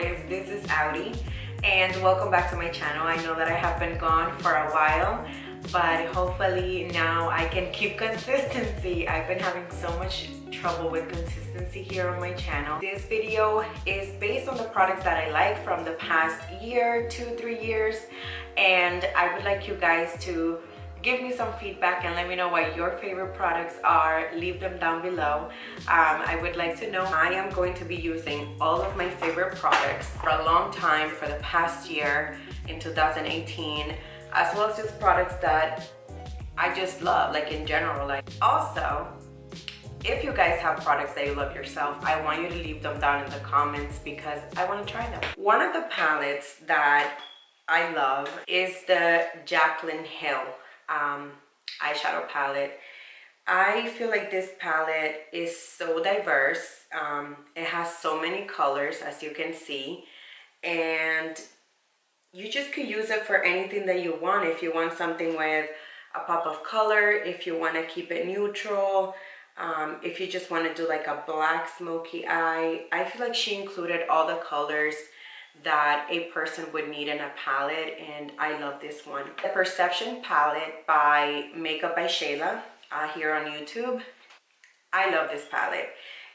guys, this is Auri and welcome back to my channel. I know that I have been gone for a while, but hopefully now I can keep consistency. I've been having so much trouble with consistency here on my channel. This video is based on the products that I like from the past year, 2-3 years, and I would like you guys to give me some feedback and let me know what your favorite products are. Leave them down below. I would like to know. I am going to be using all of my favorite products for a long time, for the past year in 2018, as well as just products that I just love, like in general. Like, also, if you guys have products that you love yourself, I want you to leave them down in the comments because I want to try them. One of the palettes that I love is the Jaclyn Hill eyeshadow palette. I feel like this palette is so diverse. It has so many colors, as you can see, and you just could use it for anything that you want. If you want something with a pop of color, if you want to keep it neutral, if you just want to do like a black smoky eye. I feel like she included all the colors that a person would need in a palette, and I love this one. The Perception palette by Makeup by Shayla here on YouTube. I love this palette,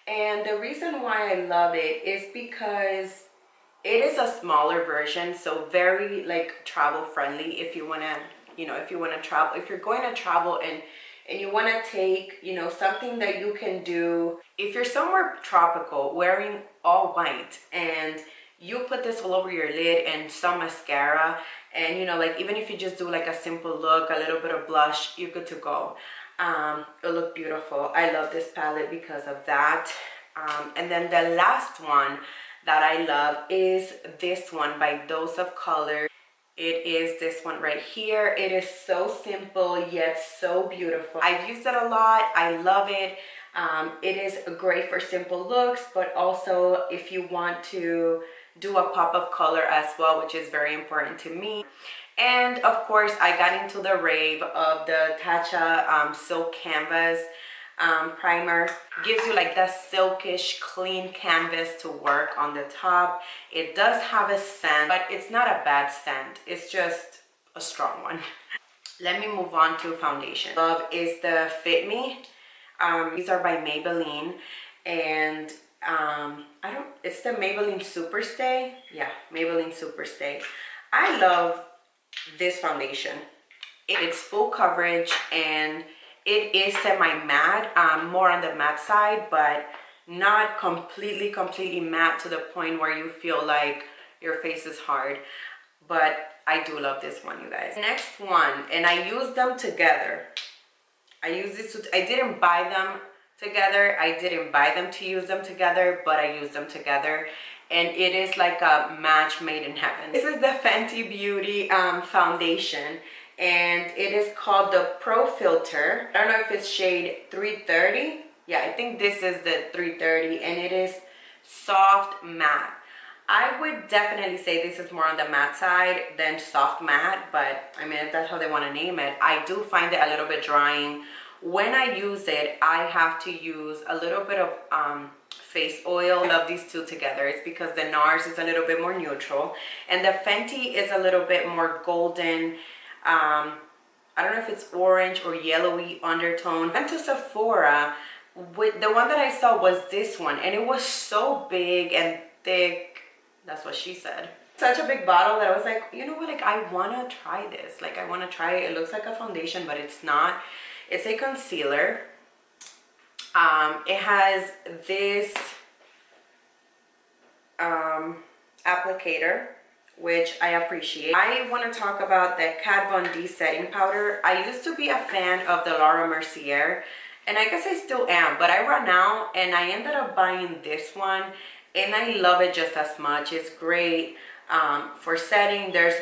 and the reason why I love it is because it is a smaller version, so very like travel friendly. If you want to, if you want to travel, if you're going to travel and you want to take, something that you can do if you're somewhere tropical, wearing all white, and you put this all over your lid and some mascara, and like even if you just do like a simple look, a little bit of blush, you're good to go. It'll look beautiful. I love this palette because of that. And then the last one that I love is this one by Dose of Color. It is this one right here. It is so simple yet so beautiful. I've used it a lot. I love it. It is great for simple looks, but also if you want to do a pop of color as well, which is very important to me. And of course, I got into the rave of the Tatcha Silk Canvas primer. Gives you like that silkish clean canvas to work on the top. It does have a scent, but it's not a bad scent. It's just a strong one. Let me move on to foundation. Love is the Fit Me. These are by Maybelline, and it's the Maybelline Superstay. Yeah, Maybelline Superstay. I love this foundation. It's full coverage and it is semi-matte, more on the matte side, but not completely matte to the point where you feel like your face is hard. But I do love this one, you guys. Next one, and I use them together. I didn't buy them together. I didn't buy them to use them together, but I use them together, and it is like a match made in heaven. This is the Fenty Beauty foundation, and it is called the Pro Filter. I don't know if it's shade 330. Yeah, I think this is the 330, and it is soft matte. I would definitely say this is more on the matte side than soft matte, but I mean, if that's how they want to name it. I do find it a little bit drying. When I use it, I have to use a little bit of face oil. I love these two together. It's because the NARS is a little bit more neutral, and the Fenty is a little bit more golden. I don't know if it's orange or yellowy undertone. I went to Sephora. With the one that I saw was this one, and it was so big and thick. That's what she said. Such a big bottle that I was like, you know what, like I want to try this. Like I want to try it. It looks like a foundation, but it's not. It's a concealer. It has this applicator, which I appreciate. I want to talk about the Kat Von D setting powder. I used to be a fan of the Laura Mercier, and I guess I still am, but I ran out and I ended up buying this one, and I love it just as much. It's great for setting. There's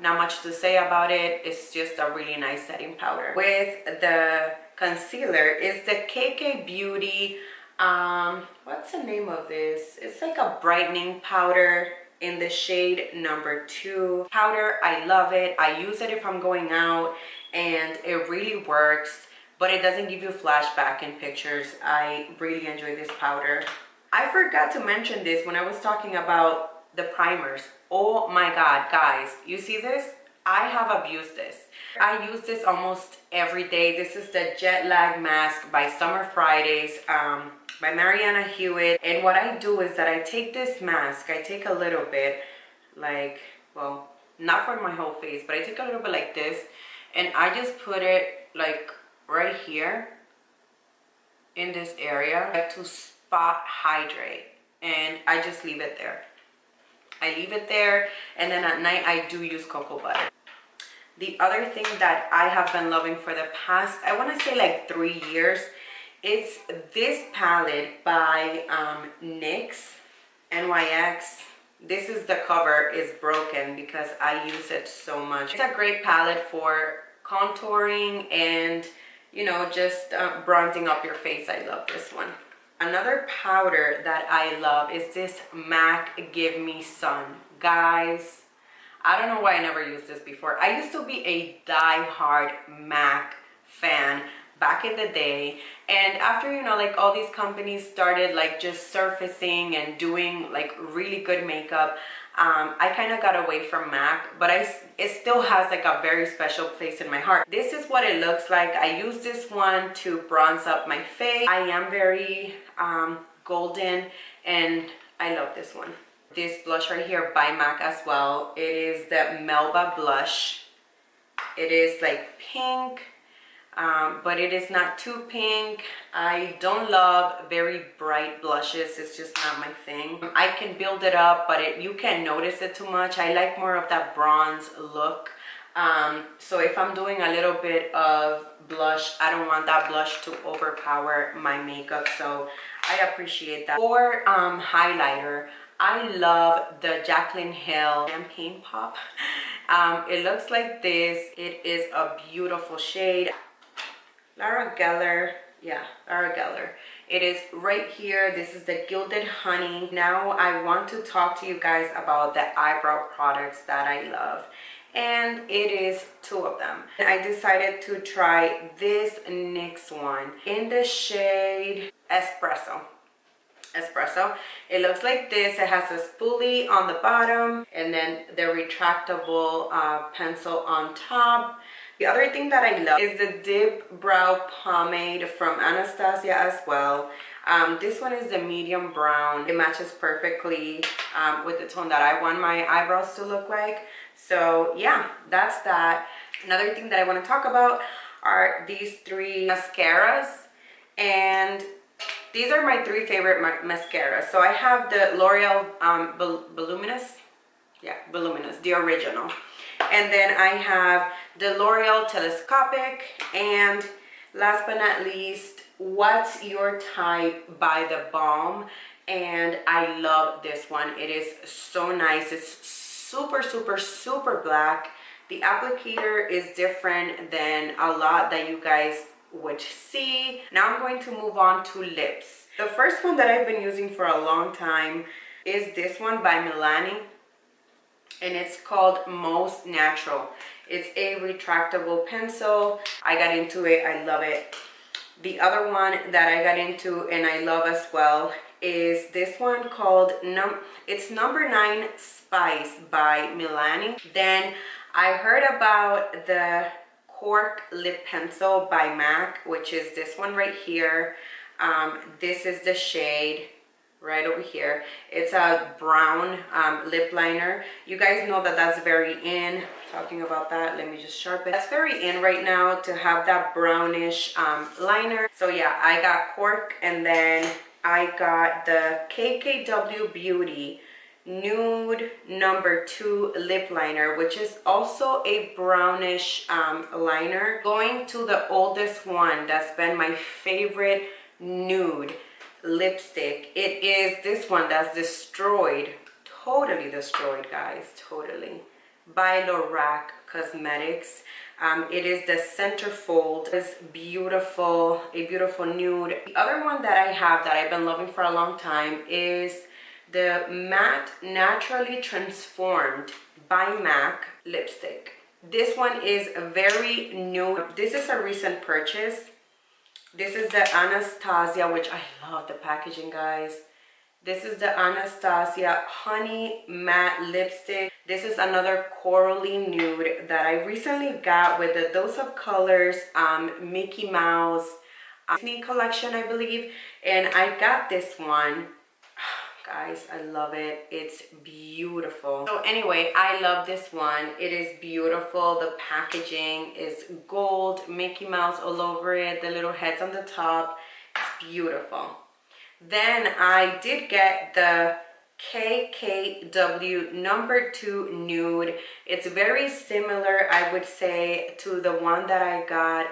not much to say about it. It's just a really nice setting powder. With the concealer is the KK Beauty, what's the name of this? It's like a brightening powder in the shade number 2. Powder, I love it. I use it if I'm going out, and it really works, but it doesn't give you flashback in pictures. I really enjoy this powder. I forgot to mention this when I was talking about the primers. Oh my god, guys, you see this? I have abused this. I use this almost every day. This is the Jet Lag Mask by Summer Fridays, by Mariana Hewitt. And what I do is that I take this mask, I take a little bit, like, well, not for my whole face, but I take a little bit like this, and I just put it like right here in this area to spot hydrate, and I just leave it there. I leave it there, and then at night I do use cocoa butter. The other thing that I have been loving for the past, I want to say like 3 years, it's this palette by NYX. This is the cover is broken because I use it so much. It's a great palette for contouring and, you know, just bronzing up your face. I love this one. Another powder that I love is this MAC Give Me Sun. Guys, I don't know why I never used this before. I used to be a die-hard MAC fan back in the day, and after, you know, like all these companies started like just surfacing and doing like really good makeup, I kind of got away from MAC, but it still has like a very special place in my heart. This is what it looks like. I use this one to bronze up my face. I am very golden, and I love this one. This blush right here by MAC as well. It is the Melba blush. It is like pink, but it is not too pink. I don't love very bright blushes. It's just not my thing. I can build it up, but you can't notice it too much. I like more of that bronze look. So if I'm doing a little bit of blush, I don't want that blush to overpower my makeup, so I appreciate that. For highlighter, I love the Jaclyn Hill Champagne Pop. It looks like this. It is a beautiful shade. Lara Geller, yeah, Lara Geller. It is right here. This is the Gilded Honey. Now I want to talk to you guys about the eyebrow products that I love, and it is 2 of them. I decided to try this NYX one in the shade Espresso. It looks like this. It has a spoolie on the bottom and then the retractable pencil on top. The other thing that I love is the Dip Brow Pomade from Anastasia as well. This one is the medium brown. It matches perfectly with the tone that I want my eyebrows to look like. So yeah, that's that. Another thing that I want to talk about are these 3 mascaras, and these are my 3 favorite mascaras. So I have the L'Oreal Voluminous, yeah, Voluminous, the original. And then I have the L'Oreal Telescopic, and last but not least, What's Your Type by The Balm. And I love this one. It is so nice. It's super, super, super black. The applicator is different than a lot that you guys would see. Now I'm going to move on to lips. The first one that I've been using for a long time is this one by Milani, and it's called Most Natural. It's a retractable pencil. I got into it. I love it. The other one that I got into and I love as well is this one called it's Number 9 Spice by Milani. Then I heard about the Cork Lip Pencil by MAC, which is this one right here. This is the shade right over here. It's a brown lip liner. You guys know that that's very in. Talking about that, let me just sharpen. That's very in right now to have that brownish liner. So yeah, I got Cork, and then I got the KKW Beauty Nude Number 2 lip liner, which is also a brownish liner. Going to the oldest one that's been my favorite nude lipstick, it is this one that's destroyed, totally destroyed, guys, totally, by Lorac Cosmetics. It is the Centerfold. It's beautiful, a beautiful nude. The other one that I have that I've been loving for a long time is the Matte Naturally Transformed by MAC lipstick. This one is very new. This is a recent purchase. This is the Anastasia, which I love the packaging, guys. This is the Anastasia Honey Matte Lipstick. This is another corally nude that I recently got with the Dose of Colors Mickey Mouse Disney collection, I believe. And I got this one. Guys, I love it. It's beautiful. So anyway, I love this one. It is beautiful. The packaging is gold, Mickey Mouse all over it, the little heads on the top. It's beautiful. Then I did get the KKW number 2 nude. It's very similar, I would say, to the one that I got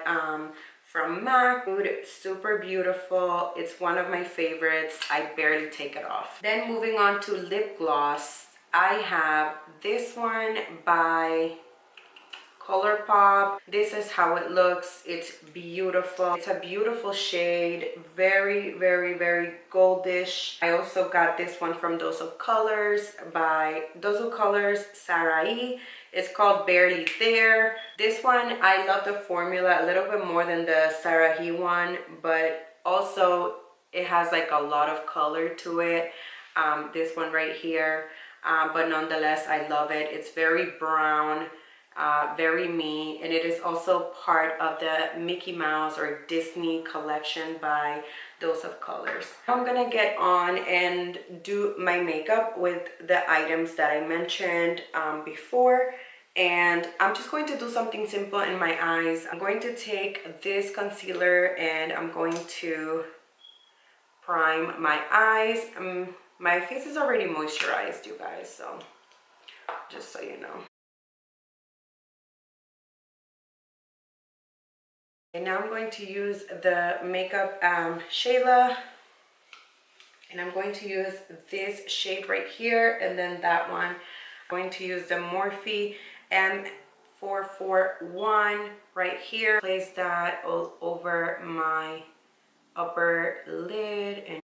from MAC. Super beautiful. It's one of my favorites. I barely take it off. Then moving on to lip gloss, I have this one by ColourPop. This is how it looks. It's beautiful. It's a beautiful shade. Very, very, very goldish. I also got this one from Dose of Colors by Dose of Colors Sarai. It's called Barely There. This one, I love the formula a little bit more than the Sarai one, but also it has like a lot of color to it. This one right here, but nonetheless, I love it. It's very brown. Very me, and it is also part of the Mickey Mouse or Disney collection by Dose of Colors. I'm gonna get on and do my makeup with the items that I mentioned before, and I'm just going to do something simple in my eyes. I'm going to take this concealer and I'm going to prime my eyes. My face is already moisturized, you guys, so just so you know. And now I'm going to use the makeup Shayla, and I'm going to use this shade right here, and then that one. I'm going to use the Morphe M441 right here. Place that all over my upper lid and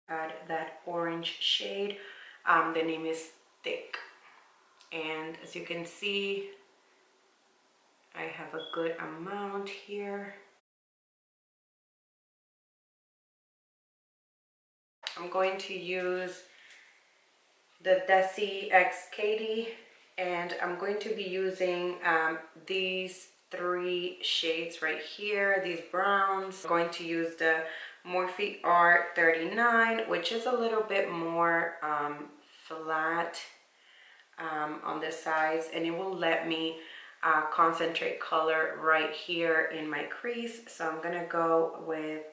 add that orange shade. The name is Thick. And as you can see, I have a good amount here. I'm going to use the Desi X Katie, and I'm going to be using these 3 shades right here, these browns. I'm going to use the Morphe R39, which is a little bit more flat on the sides, and it will let me concentrate color right here in my crease. So I'm gonna go with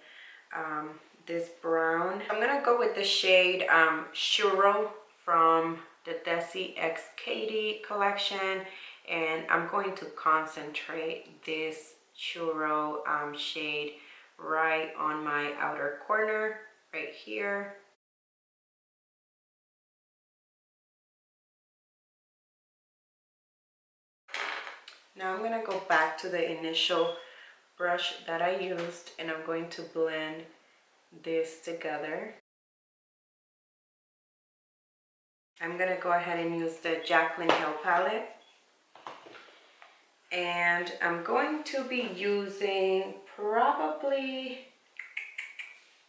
this brown. I'm gonna go with the shade Shuro from the Desi X Katie collection, and I'm going to concentrate this Churro shade right on my outer corner right here. Now I'm gonna go back to the initial brush that I used, and I'm going to blend this together. I'm gonna go ahead and use the Jaclyn Hill palette, and I'm going to be using probably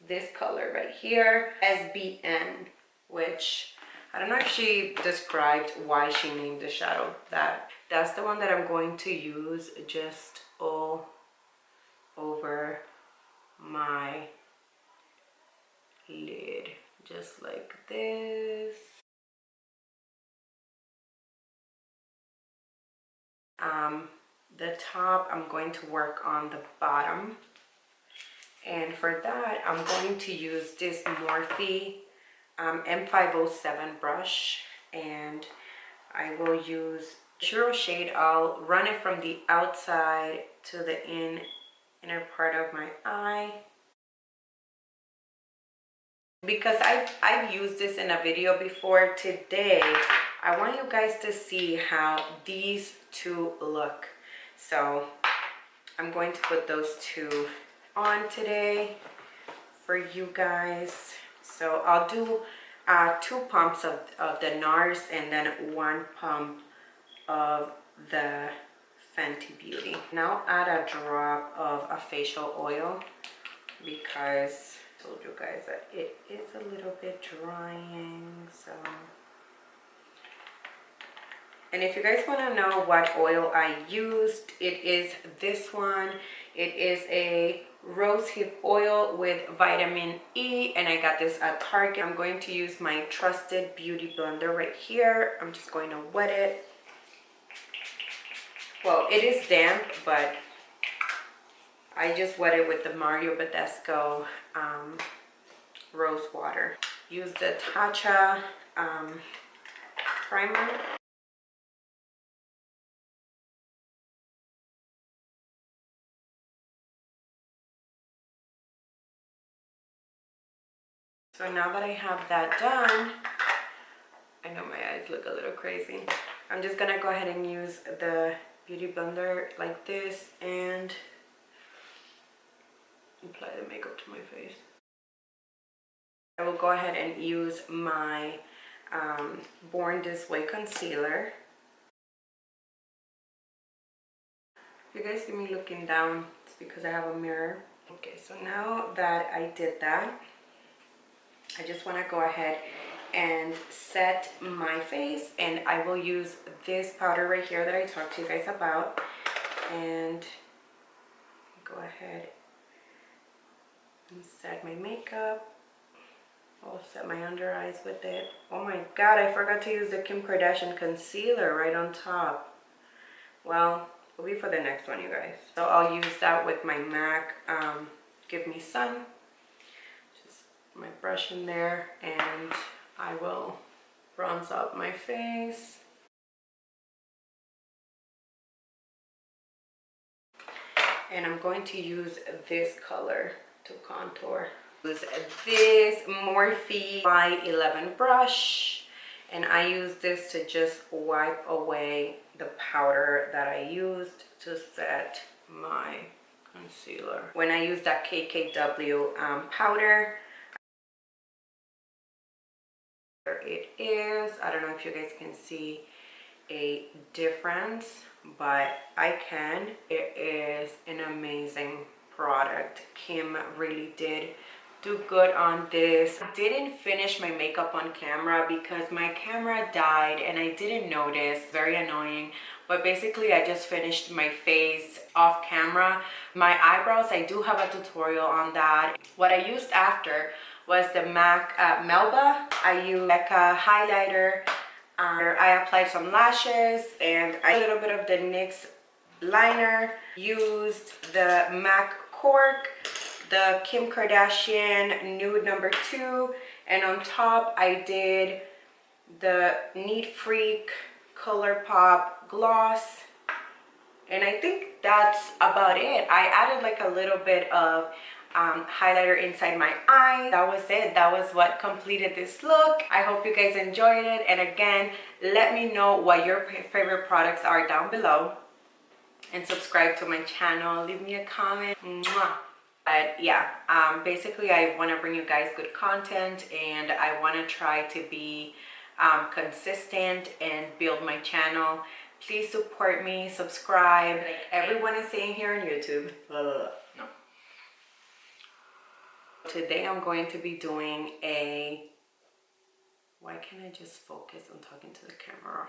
this color right here, SBN, which I don't know if she described why she named the shadow that. That's the one that I'm going to use just all over my lid, just like this. The top, I'm going to work on the bottom, and for that I'm going to use this Morphe M507 brush, and I will use Churro shade. I'll run it from the outside to the inner part of my eye. Because I've used this in a video before, today I want you guys to see how these two look. So I'm going to put those two on today for you guys. So I'll do 2 pumps of the NARS and then 1 pump of the Fenty Beauty. Now add a drop of a facial oil because I told you guys that it is a little bit drying. So, and if you guys want to know what oil I used, it is this one. It is a rosehip oil with vitamin E, and I got this at Target. I'm going to use my trusted beauty blender right here. I'm just going to wet it. Well, it is damp, but I just wet it with the Mario Badescu rose water. Use the Tatcha primer. So now that I have that done, I know my eyes look a little crazy. I'm just gonna go ahead and use the beauty blender like this and apply the makeup to my face. I will go ahead and use my Born This Way concealer. If you guys see me looking down, it's because I have a mirror. Okay, so now that I did that, I just want to go ahead and set my face, and I will use this powder right here that I talked to you guys about, and go ahead and set my makeup. I'll set my under eyes with it. Oh my god, I forgot to use the Kim Kardashian concealer right on top. Well, it'll be for the next one, you guys. So I'll use that with my MAC Give Me Sun. Just my brush in there, and I will bronze up my face. And I'm going to use this color to contour. Use this Morphe Y11 brush, and I use this to just wipe away the powder that I used to set my concealer. When I use that KKW powder, there it is. I don't know if you guys can see a difference, but I can. It is an amazing product. Kim really did do good on this. I didn't finish my makeup on camera because my camera died and I didn't notice. Very annoying. But basically I just finished my face off camera. My eyebrows, I do have a tutorial on that. What I used after was the MAC Melba. I used a highlighter. I applied some lashes, and a little bit of the NYX liner. Used the MAC Cork, the Kim Kardashian Nude number 2, and on top I did the Neat Freak Color Pop Gloss, and I think that's about it. I added like a little bit of highlighter inside my eye. That was it. That was what completed this look. I hope you guys enjoyed it, and again, let me know what your favorite products are down below, and subscribe to my channel. Leave me a comment. Mwah. But yeah, basically I want to bring you guys good content, and I want to try to be consistent and build my channel. Please support me, subscribe. Like everyone is saying here on YouTube. No. Today I'm going to be doing a... Why can't I just focus on talking to the camera?